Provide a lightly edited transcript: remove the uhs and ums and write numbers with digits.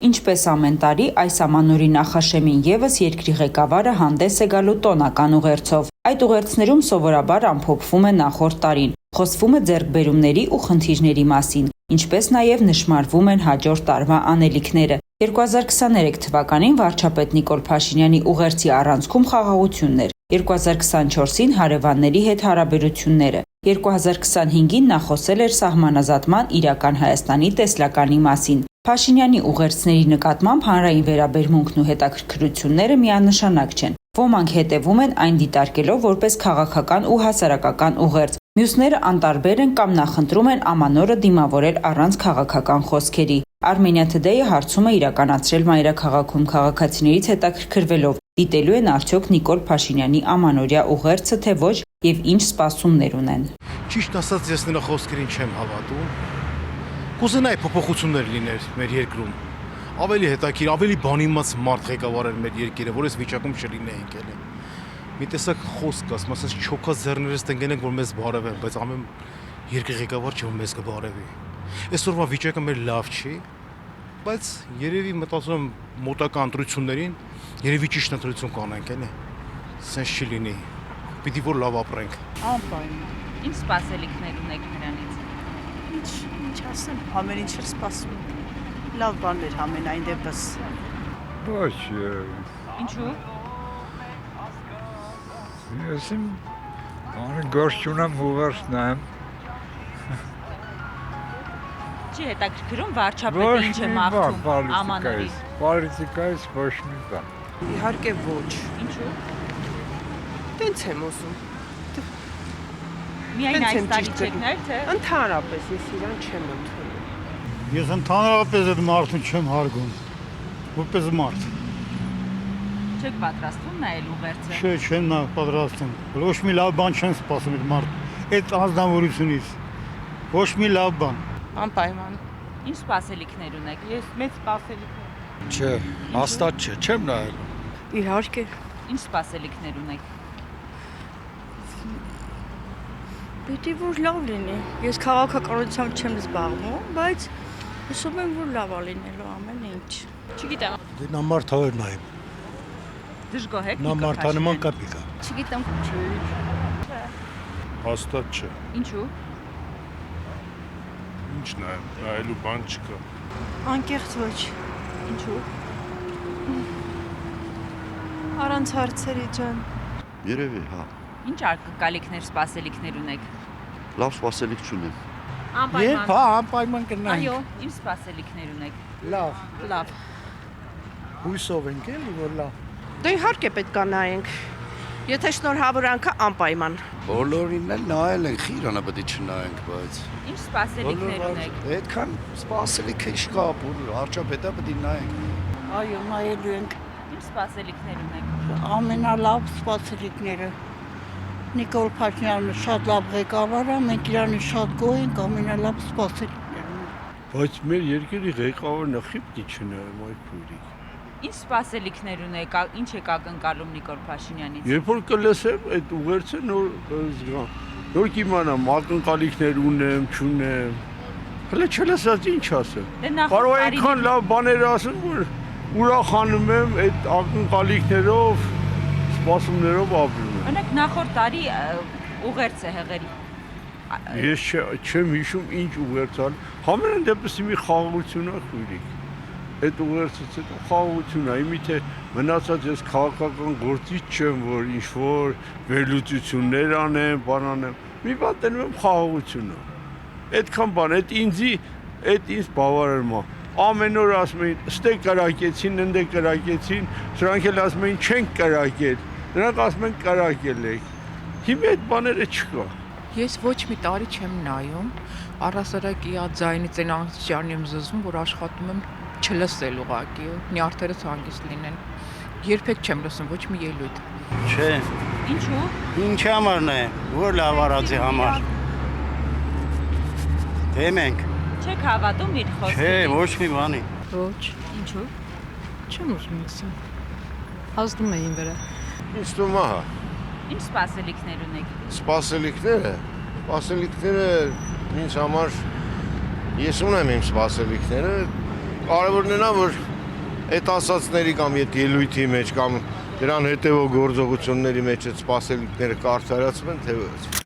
Ինչպես ամեն տարի, այս ամանորի նախաշեմին ևս երկրի ղեկավարը հանդես է գալու տոնական ուղերձով։ Այդ ուղերձներում սովորաբար ամփոփվում է նախորդ տարին, խոսվում է ձեռքբերումների ու խնդիրների մասին, ինչպես նաև նշմարվում են հաջորդ տարվա անելիքները։ 2023 թվականին վարչապետ Նիկոլ Փաշինյանի ուղերձի առանցքում խաղաղությունն էր, 2024-ին հարևանների հետ հարաբերությունները, 2025-ին նա խոսել էր սահմանազատման իրական Հայաստանի տեսլականի մասին։ Փաշինյանի ուղերձների նկատմամբ հանրային վերաբերմունքն ու հետաքրքրությունները միանշանակ չեն։ Ոմանք հետևում են այն դիտարկելով որպես քաղաքական ու հասարակական ուղերձ, մյուսները անտարբեր են կամ նախընտրում են ամանորը դիմավորել առանց քաղաքական խոսքերի։ Armenia Today-ը հարցում է իրականացրել մայրաքաղաքում քաղաքացիներից հետաքրքրվելով, դիտելու են արդյոք Նիկոլ Փաշինյանի ամանորյա ուղերձը, թե ոչ, եւ ինչ սպասումներ ունեն։ Ճիշտ ասած, ես նրա խոսքերին չեմ հավատում։ Կուզենայի փոփոխություններ լիներ մեր երկրում։ Ավելի հետաքրքիր, ավելի բանիմաց մարդ ղեկավարել մեր երկիրը, որ այս վիճակում չլինեինք էլի։ Մի տեսակ խոսք ասում, ասես չոքած ձեռներս տնկենենք, որ մեզ բարևեն, բայց ամեն երկրի ղեկավար չէ, որ մեզ կբարևի։ Այսօրվա վիճակը մեր լավ չի, բայց երևի մտածում եմ մոտակա ընտրություններին, երևի ճիշտ ընտրություն կանենք, էլի։ Սենց չի լինի։ Պիտի որ լավ ապրենք։ Անպայման։ Ինչ սպասելիքներ ունեք նրանից։ Ինչ ասեմ, ամեն ինչ էլ սպասում եմ։ Լավ բաներ ամենայն դեպս։ Ոչ, Ինչու։ ես իմ գործ չունեմ ուղերձ նայեմ։ Չի հետաքրքրում վարչապետը ինչ է մաղթում ամանորից։ Պոլիտիկայից ոչ մի բան։ Իհարկե ոչ։ Ինչու։ Տենց եմ ուզում։ Միայն այս տարի չեք ներ, թե։ Ընդհանրապես ես իրան չեմ ընդունում։ Ես ընդհանրապես այդ մարդուն չեմ հարգում, որպես մարդ։ Չեք պատրաստվում նայել ուղերձը։ Չէ, չեմ նա պատրաստում։ Ոչ մի լավ բան չեմ սպասում այդ մարդ, այդ անձնավորությունից։ Ոչ մի լավ բան։ Անպայման։ Ինչ սպասելիքներ ունեք։ Ես մեծ սպասելիք եմ։ Չէ, հաստատ չէ, չեմ նայել։ Իհարկե։ Ինչ սպասելիքներ ունեք։ Պիտի որ լավ լինի։ Ես քաղաքականությամբ չեմ զբաղվում, բայց հուսում եմ որ լավ է լինելու ամեն ինչ։ Չգիտեմ։ Դե նա մարդավեր նայեմ։ Դժգոհ եք Նա մարդանման կապիկա։ Չգիտեմ։ Հաստատ չէ։ Ինչու։ Ինչ նայեմ, նայելու բան չկա։ Անկեղծ ոչ։ Ինչու։ Առանց հարցերի ջան։ Երևի, հա։ Ինչ արկակալիքներ, սպասելիքներ ունեք։ Լավ սպասելիք չունեմ։ Երբ հա անպայման կնայենք։ Այո, ինչ սպասելիքներ ունեք։ Լավ, Լավ։ հույսով ենք էլի, որ լավ։ Դե իհարկե պետք է նայենք։ Եթե շնորհավորանքը անպայման։ Բոլորին էլ նայել ենք, խիրանը պետք է չնայենք, բայց Ինչ սպասելիքներ ունեք։ այդքան սպասելիք չկա, որ արճապետա պետք է նայենք։ Այո, նայելու ենք Ինչ սպասելիքներ ունեք։ ամենալավ սպասելիքները։ Նիկոլ Փաշինյանը շատ լավ ղեկավար է, մենք իրան շատ գոհ ենք, ամենալավ սպասելիքներ ունենք։ Բայց մեր երկրի ղեկավարն խիպտի չնայեմ այդ փույրիկ։ Ինչ սպասելիքներ ունեք, ինչ եք ակնկալում Նիկոլ Փաշինյանից։ Երբ որ կլսեմ այդ ուղերձը նոր զգամ, նոր կիմանամ ակնկալիքներ ունեմ, չունեմ։ Հələ չլսած ինչ ասեմ։ Կարող է այնքան լավ բաներ ասեմ, որ ուրախանում եմ այդ ակնկալիքներով, սպասումներով ապրում եմ։ Օրինակ նախորդ տարի ուղերձ է հեղել։ Ես չեմ հիշում ինչ ուղերձալ, համենայն դեպս մի խաղաղություն է խույրիկ։ Այդ ուղերձից հետո խաղաղություն է, իմիթե մնացած ես քաղաքական գործիչ չեմ, որ ինչ-որ վերլուծություններ անեմ, բան անեմ, մի բան տենում եմ խաղաղությունը։ Այդքան բան, այդ ինձ բավարարում է։ Ամեն օր ասում էին, ստե կրակեցին, ընդե կրակեցին, սրանք էլ ասում էին չենք կրակել, նրանք ասում են կրակել եք։ Հիմա այդ բաները չկա։ Ես ոչ մի տարի չեմ նայում, առասարակի ձայնից այն անջան եմ զզվում, որ աշխատում եմ չլսել ուղղակի, նյարդերս հանգիստ լինեն։ Երբեք չեմ լսում ոչ մի ելույթ։ Չէ։ Ինչու։ Ինչի համարն է, որ լավ արածի համար։ Դե մենք։ Չեք հավատում իր խոսքին։ Չէ, ոչ մի բանի։ Ոչ, Ինչու։ չեմ ուզում ասեմ։ Ազդում է ին վրա։ Ինչ թվում է, Ինչ սպասելիքներ ունեք։ սպասելիքները ինձ համար ես ունեմ իմ սպասելիքները, կարևորն է նա, որ այդ ասածների կամ այդ ելույթի մեջ կամ դրան հետևող գործողությունների մեջ այդ սպասելիքները կարծարացում են, թե ոչ։